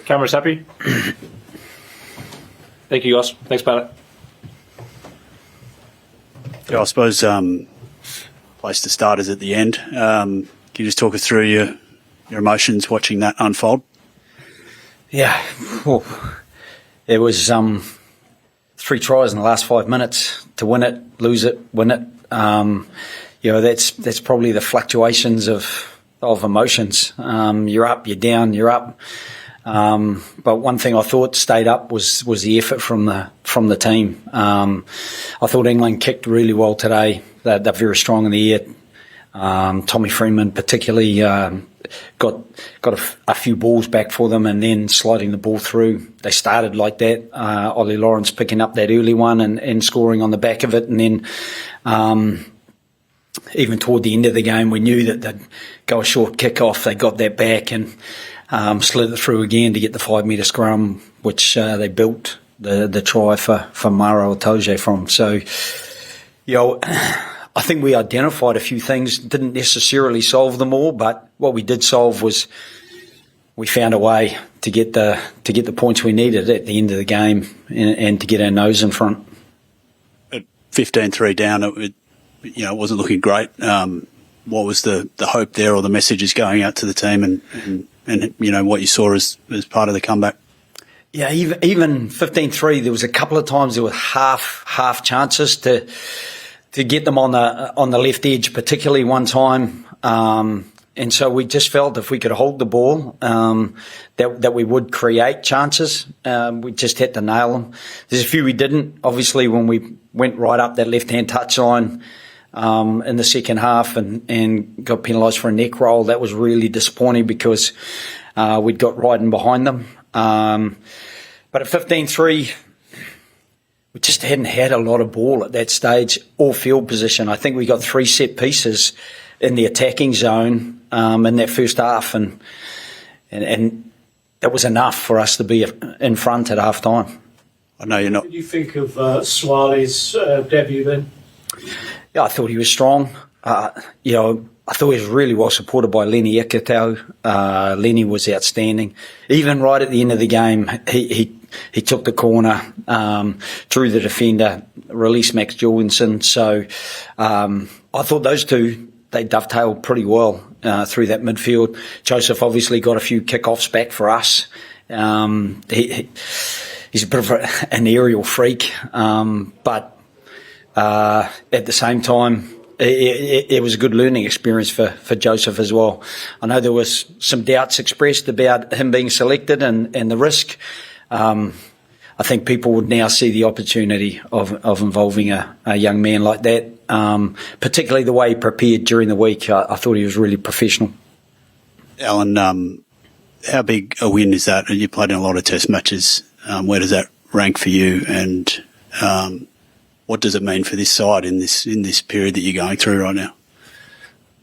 Camera's happy? Thank you, guys. Thanks, Pat. Yeah, I suppose place to start is at the end. Can you just talk us through your emotions watching that unfold? Yeah, well, it was 3 tries in the last 5 minutes to win it, lose it, win it. That's probably the fluctuations of emotions. You're up, you're down, you're up. But one thing I thought stayed up was the effort from the team. I thought England kicked really well today. They're very strong in the air. Tommy Freeman particularly got a few balls back for them, and then sliding the ball through. They started like that. Ollie Lawrence picking up that early one and scoring on the back of it, and then even toward the end of the game, we knew that they'd go a short kick-off. They got that back and slid it through again to get the 5-metre scrum, which they built the try for Maro Itoje from. So, I think we identified a few things, didn't necessarily solve them all, but what we did solve was we found a way to get the points we needed at the end of the game and to get our nose in front. At 15-3 down, it wasn't looking great. What was the hope there, or the messages going out to the team, and what you saw as part of the comeback? Yeah, even 15-3, there was a couple of times there were half chances to get them on the left edge, particularly one time. And so we just felt if we could hold the ball, that we would create chances. We just had to nail them. There's a few we didn't. Obviously, when we went right up that left-hand touchline in the second half and got penalised for a neck roll, that was really disappointing because we'd got right in behind them. But at 15-3, we just hadn't had a lot of ball at that stage or field position. I think we got 3 set pieces in the attacking zone in that first half, and that was enough for us to be in front at half time. I know you're not. What did you think of Swaley's debut then? Yeah, I thought he was strong. I thought he was really well supported by Lenny Ekatau. Lenny was outstanding. Even right at the end of the game, he took the corner, drew the defender, released Max Jorgensen. So I thought those two, they dovetailed pretty well through that midfield. Joseph obviously got a few kick-offs back for us. He's a bit of an aerial freak, but at the same time, it was a good learning experience for Joseph as well. I know there was some doubts expressed about him being selected and the risk. I think people would now see the opportunity of involving a young man like that, particularly the way he prepared during the week. I thought he was really professional. Alan, how big a win is that? You played in a lot of test matches. Where does that rank for you? And what does it mean for this side in this period that you're going through right now?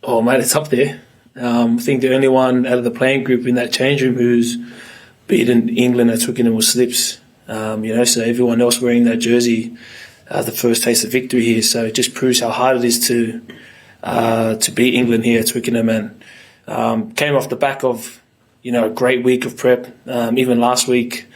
Oh, mate, it's up there. I think the only one out of the playing group in that change room who's beaten England at Twickenham was Slips. So everyone else wearing that jersey, the first taste of victory here. So it just proves how hard it is to beat England here at Twickenham. And came off the back of a great week of prep. Even last week,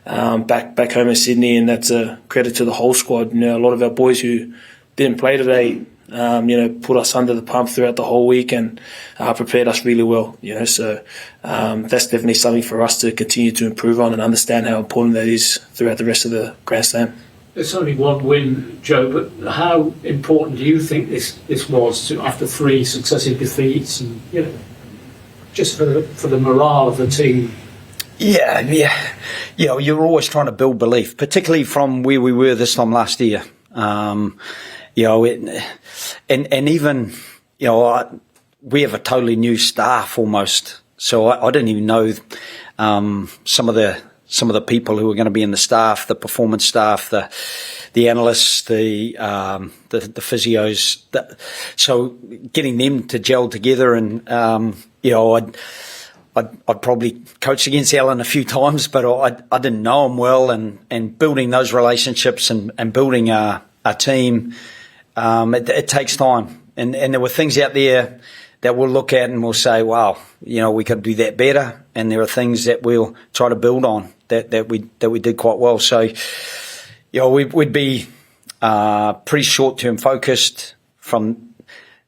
back home in Sydney, and that's a credit to the whole squad. A lot of our boys who didn't play today, put us under the pump throughout the whole week and prepared us really well. So that's definitely something for us to continue to improve on and understand how important that is throughout the rest of the Grand Slam. It's only one win, Joe, but how important do you think this was after 3 successive defeats, and just for the morale of the team? Yeah. You're always trying to build belief, particularly from where we were this time last year. And even we have a totally new staff almost. So I didn't even know some of the people who are going to be in the staff, the performance staff, the analysts, the physios. So getting them to gel together, and I'd probably coached against Alan a few times, but I didn't know him well, and building those relationships and building a team, it takes time. And there were things out there that we'll look at and we'll say, wow, we could do that better. And there are things that we'll try to build on that we did quite well. So, we'd be pretty short-term focused from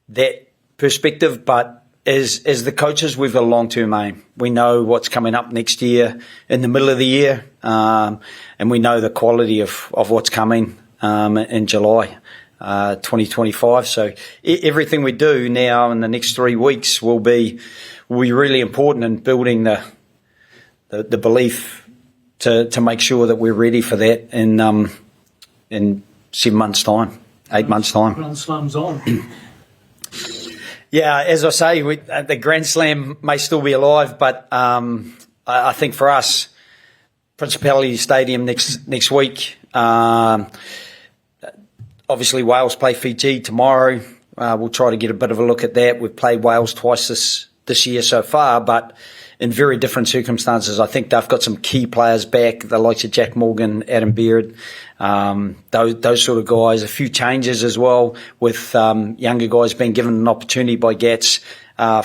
that perspective, but as the coaches, we've got a long-term aim. We know what's coming up next year in the middle of the year, and we know the quality of what's coming in July 2025. So everything we do now in the next 3 weeks will be really important in building the belief to make sure that we're ready for that in 7 months' time, 8 months' time. Grand Slam's on. Yeah, as I say, the Grand Slam may still be alive, but I think for us, Principality Stadium next week. Obviously, Wales play Fiji tomorrow. We'll try to get a bit of a look at that. We've played Wales twice this year so far, but in very different circumstances. I think they've got some key players back, the likes of Jack Morgan, Adam Beard, those sort of guys. A few changes as well, with younger guys being given an opportunity by Gats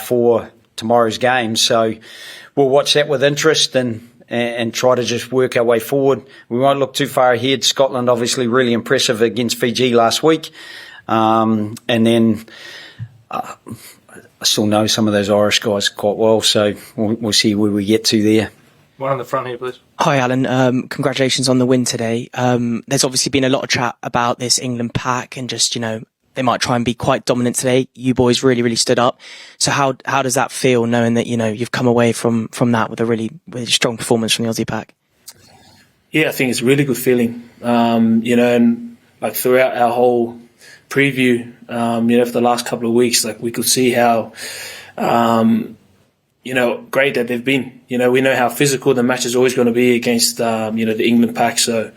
for tomorrow's game. So we'll watch that with interest and try to just work our way forward. We won't look too far ahead. Scotland obviously really impressive against Fiji last week. And then I still know some of those Irish guys quite well, so we'll see where we get to there. One on the front here, please. Hi, Alan. Congratulations on the win today. There's obviously been a lot of chat about this England pack and just, they might try and be quite dominant today. You boys really, really stood up. So how does that feel, knowing that, you've come away from that with a really, really strong performance from the Aussie pack? Yeah, I think it's a really good feeling. And like throughout our whole preview, for the last couple of weeks, like we could see how, great that they've been. We know how physical the match is always going to be against, the England pack. So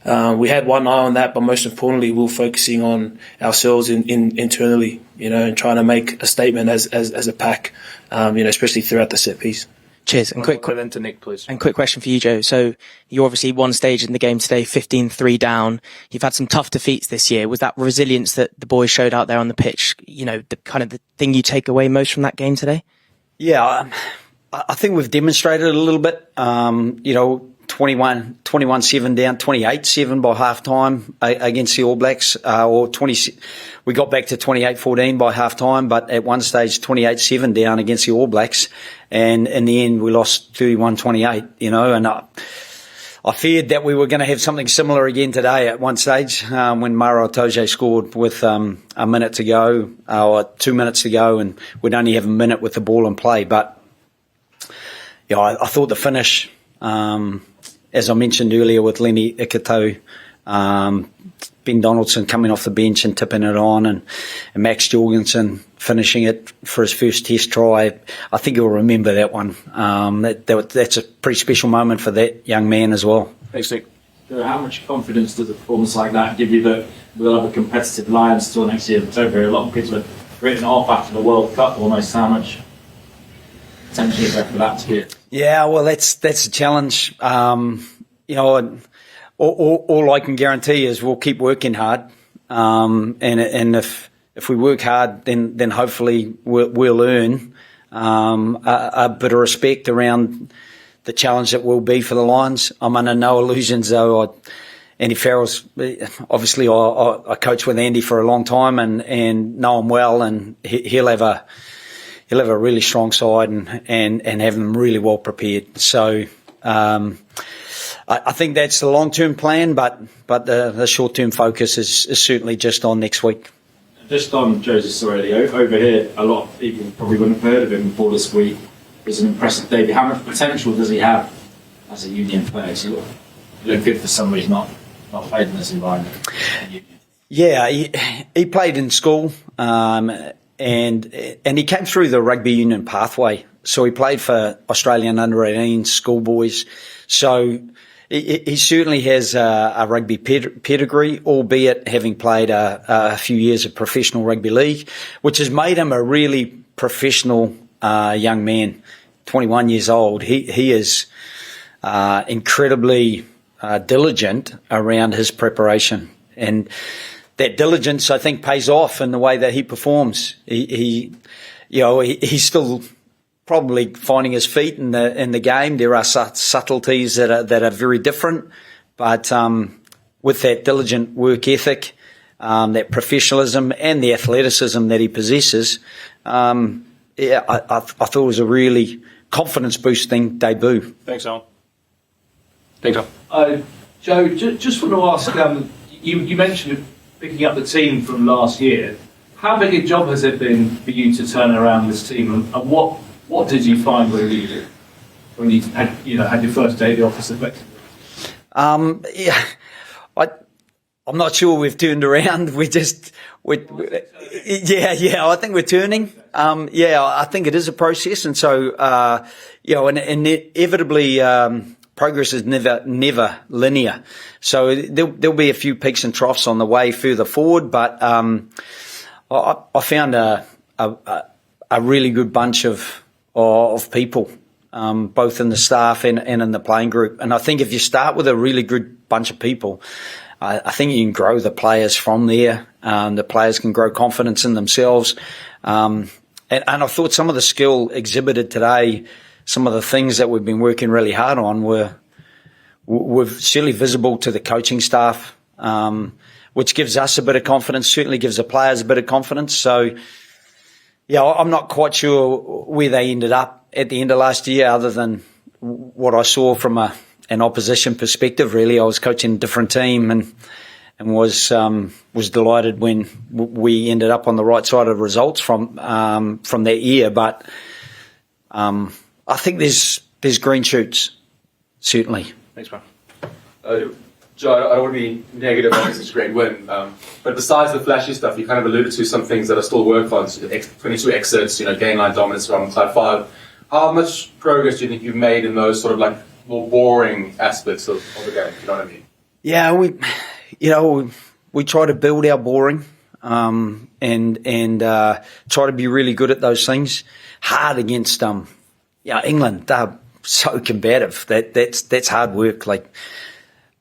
we had one eye on that, but most importantly, we're focusing on ourselves internally, and trying to make a statement as a pack, especially throughout the set piece. Cheers. And quick to Nick, please. And quick question for you, Joe. So you obviously one stage in the game today, 15-3 down. You've had some tough defeats this year. Was that resilience that the boys showed out there on the pitch, the kind of the thing you take away most from that game today? Yeah, I think we've demonstrated it a little bit. 21-7 down, 28-7 by half-time against the All Blacks, we got back to 28-14 by half-time, but at one stage 28-7 down against the All Blacks, and in the end we lost 31-28, and I feared that we were going to have something similar again today at one stage when Maro Itoje scored with a minute to go, or 2 minutes to go, and we'd only have a minute with the ball in play. But I thought the finish, as I mentioned earlier with Lenny Ikato, Ben Donaldson coming off the bench and tipping it on, and Max Jorgensen finishing it for his first test try. I think you'll remember that one. That's a pretty special moment for that young man as well. Thanks, Nick. How much confidence does a performance like that give you that we'll have a competitive Lions still next year? So very a lot of kids were written off after the World Cup almost. How much potential is there for that to be? Yeah, well, that's a challenge. All I can guarantee is we'll keep working hard, and if we work hard, then hopefully we'll earn a bit of respect around the challenge that will be for the Lions. I'm under no illusions, though. Andy Farrell's obviously I coached with Andy for a long time and know him well, and he'll have a really strong side and have them really well prepared. So I think that's the long-term plan, but the short-term focus is certainly just on next week. Just on Joseph Sorelli, over here, a lot of people probably wouldn't have heard of him before this week. He's an impressive debut. How much potential does he have as a union player? So you look good for somebody who's not played in this environment. Yeah, he played in school, and he came through the rugby union pathway. So he played for Australian under-18 schoolboys. So he certainly has a rugby pedigree, albeit having played a few years of professional rugby league, which has made him a really professional young man. 21 years old. He is incredibly diligent around his preparation, and that diligence, I think, pays off in the way that he performs. He's still probably finding his feet in the game. There are subtleties that are very different, but with that diligent work ethic, that professionalism and the athleticism that he possesses, I thought it was a really confidence boosting debut. Thanks, Alan. Thanks, Alan. Joe, just want to ask, you mentioned picking up the team from last year. How big a job has it been for you to turn around this team, and what did you find when you had your first day at the office effectively? I'm not sure we've turned around. I think we're turning. I think it is a process, and so and inevitably progress is never linear. So there'll be a few peaks and troughs on the way further forward, but I found a really good bunch of people, both in the staff and in the playing group. And I think if you start with a really good bunch of people, I think you can grow the players from there. The players can grow confidence in themselves. And I thought some of the skill exhibited today, some of the things that we've been working really hard on were certainly visible to the coaching staff, which gives us a bit of confidence, certainly gives the players a bit of confidence. So, I'm not quite sure where they ended up at the end of last year, other than what I saw from an opposition perspective. Really, I was coaching a different team and was delighted when we ended up on the right side of results from that year. But I think there's green shoots, certainly. Thanks, man. Joe, I don't want to be negative on such a great win, but besides the flashy stuff, you kind of alluded to some things that are still worked on. 22 exits, gain line dominance from Cloud 5. How much progress do you think you've made in those sort of like more boring aspects of the game? You know what I mean? Yeah, we try to build our boring, and try to be really good at those things. Hard against England. They're so combative. That's hard work.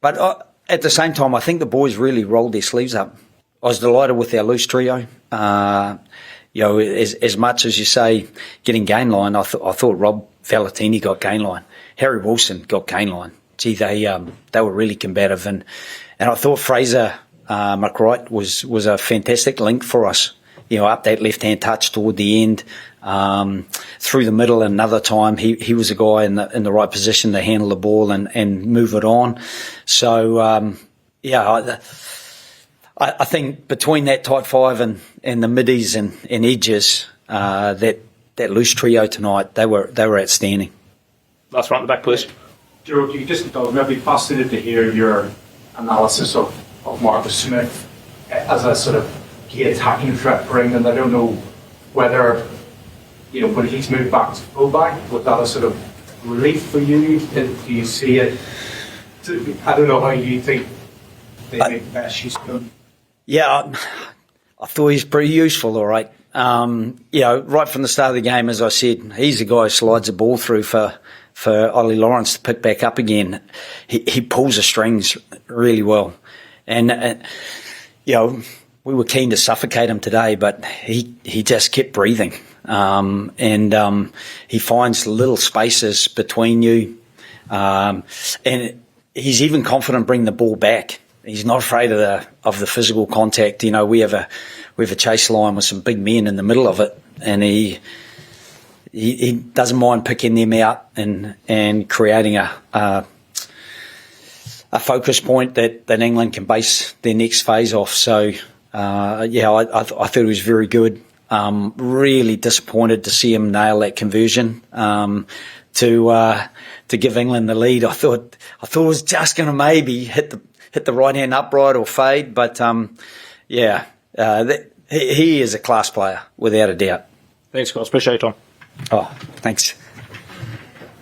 But at the same time, I think the boys really rolled their sleeves up. I was delighted with our loose trio. As much as you say getting gain line, I thought Rob Valentini got gain line. Harry Wilson got gain line. Gee, they were really combative, and I thought Fraser McWright was a fantastic link for us. Up that left-hand touch toward the end, through the middle, and another time he was a guy in the right position to handle the ball and move it on. So I think between that tight five and the middies and edges, that loose trio tonight, they were outstanding. Last one at the back, please. Joe, you just maybe fascinated to hear your analysis of Marcus Smith as a sort of key attacking threat for England. I don't know whether, when he's moved back to fullback, was that a sort of relief for you? Do you see it? I don't know how you think they make best use of him. Yeah, I thought he's pretty useful, all right. Right from the start of the game, as I said, he's the guy who slides the ball through for Ollie Lawrence to pick back up again. He pulls the strings really well. And, we were keen to suffocate him today, but he just kept breathing. And he finds little spaces between you. And he's even confident bringing the ball back. He's not afraid of the physical contact. We have a chase line with some big men in the middle of it, and he doesn't mind picking them out and creating a focus point that England can base their next phase off. So I thought it was very good. Really disappointed to see him nail that conversion to give England the lead. I thought it was just going to maybe hit the right hand upright or fade, but he is a class player without a doubt. Thanks, guys. Appreciate your time. Oh, thanks.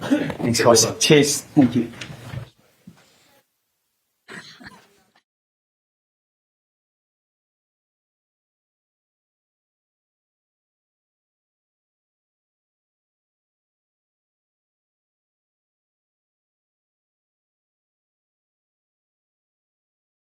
Thanks, guys. Cheers. Thank you.